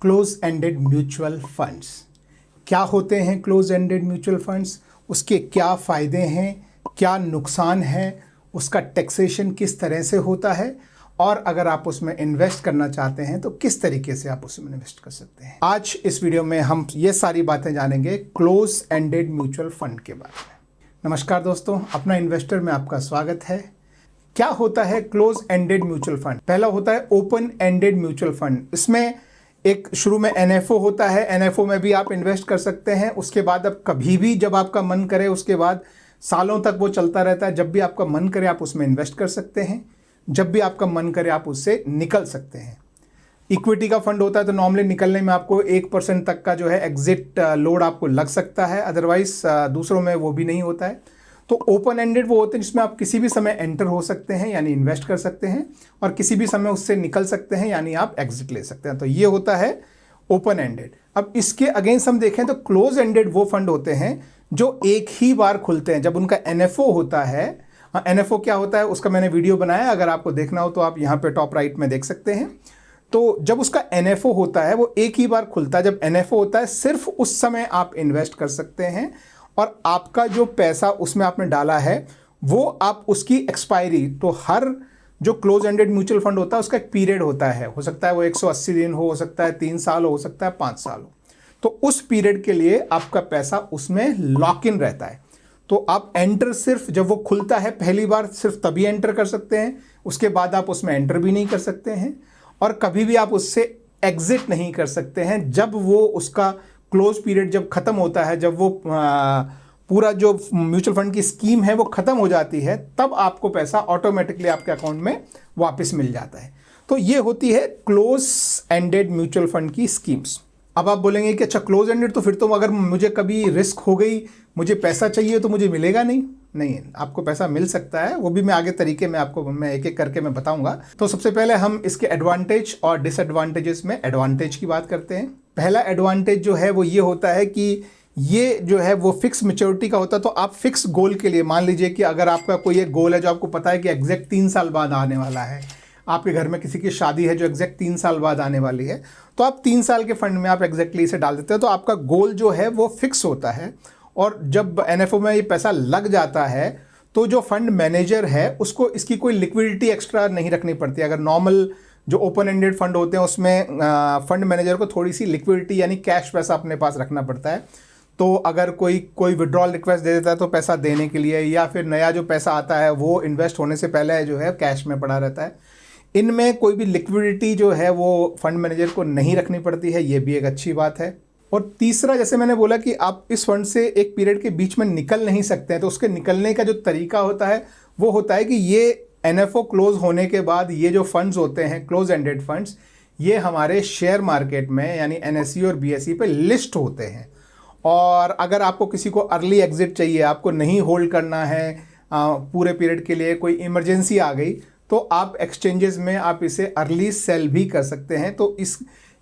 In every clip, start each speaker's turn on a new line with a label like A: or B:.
A: Close ended mutual funds. क्या होते हैं क्लोज एंडेड म्यूचुअल फंड्स, उसके क्या फ़ायदे हैं, क्या नुकसान है, उसका टैक्सेशन किस तरह से होता है, और अगर आप उसमें इन्वेस्ट करना चाहते हैं तो किस तरीके से आप उसमें इन्वेस्ट कर सकते हैं। आज इस वीडियो में हम ये सारी बातें जानेंगे क्लोज एंडेड म्यूचुअल फंड के बारे में। नमस्कार दोस्तों, अपना इन्वेस्टर में आपका स्वागत है। क्या होता है क्लोज एंडेड म्यूचुअल फंड? पहला होता है ओपन एंडेड म्यूचुअल फंड। इसमें एक शुरू में एनएफओ होता है, एनएफओ में भी आप इन्वेस्ट कर सकते हैं। उसके बाद अब कभी भी जब आपका मन करे, उसके बाद सालों तक वो चलता रहता है। जब भी आपका मन करे आप उसमें इन्वेस्ट कर सकते हैं, जब भी आपका मन करे आप उससे निकल सकते हैं। इक्विटी का फंड होता है तो नॉर्मली निकलने में आपको 1% तक का जो है एग्जिट लोड आपको लग सकता है, अदरवाइज दूसरों में वो भी नहीं होता है। तो ओपन एंडेड वो होते हैं जिसमें आप किसी भी समय एंटर हो सकते हैं यानी इन्वेस्ट कर सकते हैं, और किसी भी समय उससे निकल सकते हैं यानी आप एग्जिट ले सकते हैं। तो ये होता है ओपन एंडेड। अब इसके अगेंस्ट हम देखें तो क्लोज एंडेड वो फंड होते हैं जो एक ही बार खुलते हैं। जब उनका एनएफओ होता है, एनएफओ क्या होता है उसका मैंने वीडियो बनाया है, अगर आपको देखना हो तो आप यहाँ पे टॉप राइट में देख सकते हैं। तो जब उसका एनएफओ होता है वो एक ही बार खुलता है। जब एनएफओ होता है सिर्फ उस समय आप इन्वेस्ट कर सकते हैं, और आपका जो पैसा उसमें आपने डाला है वो आप उसकी एक्सपायरी, तो हर जो क्लोज एंडेड म्यूचुअल फंड होता है उसका एक पीरियड होता है। हो सकता है वो 180 दिन हो सकता है 3 साल हो सकता है 5 साल हो। तो उस पीरियड के लिए आपका पैसा उसमें लॉक इन रहता है। तो आप एंटर सिर्फ जब वो खुलता है पहली बार सिर्फ तभी एंटर कर सकते हैं, उसके बाद आप उसमें एंटर भी नहीं कर सकते हैं, और कभी भी आप उससे एग्जिट नहीं कर सकते हैं। जब वो उसका क्लोज पीरियड जब खत्म होता है, जब वो पूरा जो म्यूचुअल फंड की स्कीम है वो खत्म हो जाती है, तब आपको पैसा ऑटोमेटिकली आपके अकाउंट में वापस मिल जाता है। तो ये होती है क्लोज एंडेड म्यूचुअल फंड की स्कीम्स। अब आप बोलेंगे कि अच्छा क्लोज एंडेड तो फिर तो अगर मुझे कभी रिस्क हो गई, मुझे पैसा चाहिए तो मुझे मिलेगा नहीं? नहीं, आपको पैसा मिल सकता है, वो भी मैं आगे तरीके में आपको मैं एक एक करके मैं बताऊंगा। तो सबसे पहले हम इसके एडवांटेज और डिसएडवांटेजेस में एडवांटेज की बात करते हैं। पहला एडवांटेज जो है वो ये होता है कि ये जो है वो फिक्स मैच्योरिटी का होता है। तो आप फिक्स गोल के लिए, मान लीजिए कि अगर आपका कोई एक गोल है जो आपको पता है कि एग्जैक्ट 3 साल बाद आने वाला है, आपके घर में किसी की शादी है जो एग्जैक्ट 3 साल बाद आने वाली है, तो आप 3 साल के फंड में आप एग्जैक्टली इसे डाल देते हैं। तो आपका गोल जो है वो फिक्स होता है, और जब एनएफओ में ये पैसा लग जाता है तो जो फंड मैनेजर है उसको इसकी कोई लिक्विडिटी एक्स्ट्रा नहीं रखनी पड़ती। अगर नॉर्मल जो ओपन एंडेड फंड होते हैं उसमें फंड मैनेजर को थोड़ी सी लिक्विडिटी यानी कैश पैसा अपने पास रखना पड़ता है। तो अगर कोई विड्रॉल रिक्वेस्ट दे देता है तो पैसा देने के लिए, या फिर नया जो पैसा आता है वो इन्वेस्ट होने से पहले जो है कैश में पड़ा रहता है। इनमें कोई भी लिक्विडिटी जो है वो फंड मैनेजर को नहीं रखनी पड़ती है, ये भी एक अच्छी बात है। और तीसरा, जैसे मैंने बोला कि आप इस फंड से एक पीरियड के बीच में निकल नहीं सकते हैं, तो उसके निकलने का जो तरीका होता है वो होता है कि ये एनएफओ क्लोज होने के बाद ये जो फंड्स होते हैं क्लोज एंडेड फंड्स, ये हमारे शेयर मार्केट में यानी एनएसई और बीएसई पे लिस्ट होते हैं। और अगर आपको किसी को अर्ली एग्जिट चाहिए, आपको नहीं होल्ड करना है पूरे पीरियड के लिए, कोई इमरजेंसी आ गई, तो आप एक्सचेंजेस में आप इसे अर्ली सेल भी कर सकते हैं। तो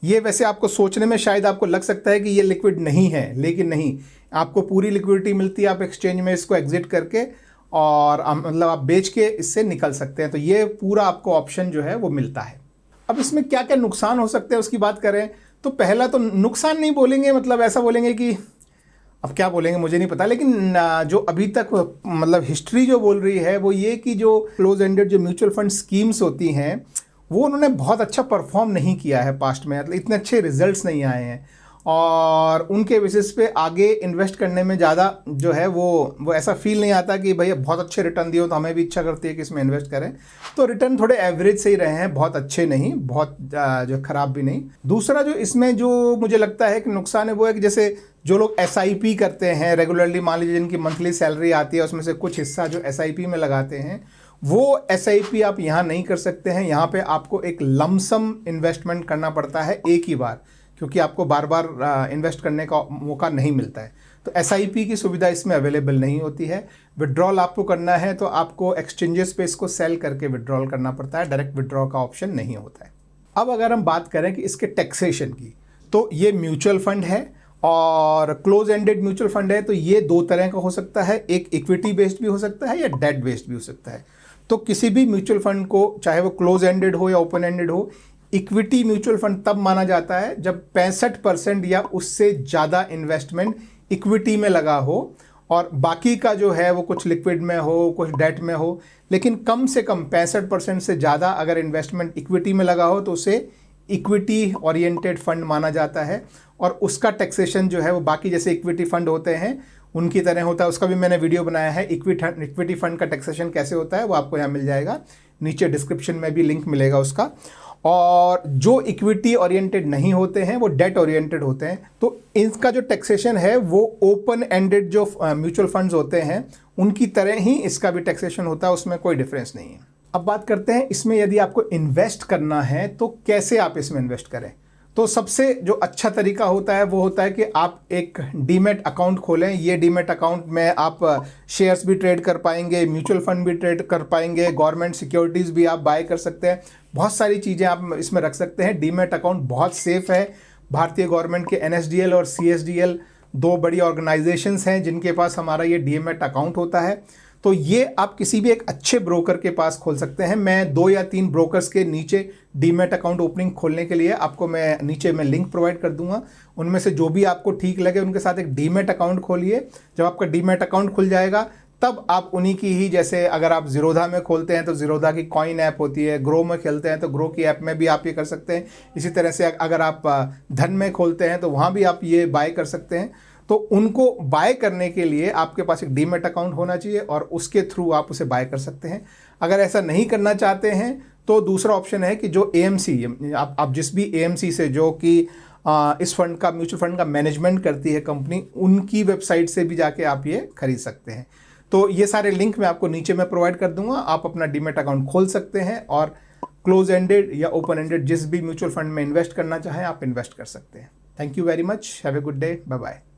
A: ये वैसे आपको सोचने में शायद आपको लग सकता है कि ये लिक्विड नहीं है, लेकिन नहीं, आपको पूरी लिक्विडिटी मिलती है। आप एक्सचेंज में इसको एग्जिट करके और मतलब आप बेच के इससे निकल सकते हैं। तो ये पूरा आपको ऑप्शन जो है वो मिलता है। अब इसमें क्या क्या नुकसान हो सकते हैं उसकी बात करें तो पहला तो नुकसान नहीं बोलेंगे, मतलब ऐसा बोलेंगे कि अब क्या बोलेंगे मुझे नहीं पता, लेकिन जो अभी तक मतलब हिस्ट्री जो बोल रही है वो ये कि जो क्लोज एंडेड जो म्यूचुअल फंड स्कीम्स होती हैं वो उन्होंने बहुत अच्छा परफॉर्म नहीं किया है पास्ट में, मतलब इतने अच्छे रिजल्ट्स नहीं आए हैं, और उनके बेसिस पे आगे इन्वेस्ट करने में ज़्यादा जो है वो ऐसा फील नहीं आता कि भैया बहुत अच्छे रिटर्न दिए हो, तो हमें भी इच्छा करती है कि इसमें इन्वेस्ट करें। तो रिटर्न थोड़े एवरेज से ही रहे हैं, बहुत अच्छे नहीं, बहुत जो ख़राब भी नहीं। दूसरा जो इसमें जो मुझे लगता है कि नुकसान है वो है कि जैसे जो लोग एसआईपी करते हैं रेगुलरली, मान लीजिए जिनकी मंथली सैलरी आती है उसमें से कुछ हिस्सा जो एसआईपी में लगाते हैं, वो एसआईपी आप यहाँ नहीं कर सकते हैं। यहाँ पे आपको एक लमसम इन्वेस्टमेंट करना पड़ता है एक ही बार, क्योंकि आपको बार बार इन्वेस्ट करने का मौका नहीं मिलता है। तो एसआईपी की सुविधा इसमें अवेलेबल नहीं होती है। विड्रॉल आपको करना है तो आपको एक्सचेंजेस पे इसको सेल करके विड्रॉल करना पड़ता है, डायरेक्ट विड्रॉ का ऑप्शन नहीं होता है। अब अगर हम बात करें कि इसके टैक्सेशन की, तो ये म्यूचुअल फंड है और क्लोज एंडेड म्यूचुअल फंड है, तो ये 2 तरह का हो सकता है, एक इक्विटी बेस्ड भी हो सकता है या डेट बेस्ड भी हो सकता है। तो किसी भी म्यूचुअल फंड को, चाहे वो क्लोज एंडेड हो या ओपन एंडेड हो, इक्विटी म्यूचुअल फंड तब माना जाता है जब 65% या उससे ज़्यादा इन्वेस्टमेंट इक्विटी में लगा हो और बाकी का जो है वो कुछ लिक्विड में हो, कुछ डेट में हो, लेकिन कम से कम 65% से ज़्यादा अगर इन्वेस्टमेंट इक्विटी में लगा हो तो उसे इक्विटी ओरिएंटेड फंड माना जाता है। और उसका टैक्सेशन जो है वो बाकी जैसे इक्विटी फंड होते हैं उनकी तरह होता है। उसका भी मैंने वीडियो बनाया है, इक्विटी फंड का टैक्सेशन कैसे होता है, वो आपको यहाँ मिल जाएगा, नीचे डिस्क्रिप्शन में भी लिंक मिलेगा उसका। और जो इक्विटी ओरिएंटेड नहीं होते हैं वो डेट ओरिएंटेड होते हैं। तो इनका जो टैक्सेशन है वो ओपन एंडेड जो म्यूचुअल फंड्स होते हैं उनकी तरह ही इसका भी टैक्सेशन होता है, उसमें कोई डिफरेंस नहीं है। अब बात करते हैं इसमें यदि आपको इन्वेस्ट करना है तो कैसे आप इसमें इन्वेस्ट करें। तो सबसे जो अच्छा तरीका होता है वो होता है कि आप एक डीमैट अकाउंट खोलें। ये डीमैट अकाउंट में आप शेयर्स भी ट्रेड कर पाएंगे, म्यूचुअल फंड भी ट्रेड कर पाएंगे, गवर्नमेंट सिक्योरिटीज़ भी आप बाय कर सकते हैं, बहुत सारी चीज़ें आप इसमें रख सकते हैं। डीमैट अकाउंट बहुत सेफ़ है। भारतीय गवर्नमेंट के NSDL और CSDL 2 बड़ी ऑर्गेनाइजेशंस हैं जिनके पास हमारा ये डीमैट अकाउंट होता है। तो ये आप किसी भी एक अच्छे ब्रोकर के पास खोल सकते हैं। मैं 2 या 3 ब्रोकर्स के नीचे डीमैट अकाउंट ओपनिंग खोलने के लिए आपको मैं नीचे में लिंक प्रोवाइड कर दूंगा। उनमें से जो भी आपको ठीक लगे उनके साथ एक डीमैट अकाउंट खोलिए। जब आपका डीमैट अकाउंट खुल जाएगा तब आप उन्हीं की ही, जैसे अगर आप ज़ीरोधा में खोलते हैं तो ज़ीरोधा की कॉइन ऐप होती है, ग्रो में खेलते हैं तो ग्रो की ऐप में भी आप ये कर सकते हैं। इसी तरह से अगर आप धन में खोलते हैं तो वहाँ भी आप ये बाय कर सकते हैं। तो उनको बाय करने के लिए आपके पास एक डीमैट अकाउंट होना चाहिए और उसके थ्रू आप उसे बाय कर सकते हैं। अगर ऐसा नहीं करना चाहते हैं तो दूसरा ऑप्शन है कि जो AMC, आप जिस भी AMC से जो कि इस फंड का, म्यूचुअल फंड का मैनेजमेंट करती है कंपनी, उनकी वेबसाइट से भी जाके आप ये खरीद सकते हैं। तो ये सारे लिंक मैं आपको नीचे में प्रोवाइड कर दूंगा। आप अपना डीमैट अकाउंट खोल सकते हैं और क्लोज एंडेड या ओपन एंडेड जिस भी म्यूचुअल फंड में इन्वेस्ट करना चाहें आप इन्वेस्ट कर सकते हैं। Thank you very much, have a good day, bye bye.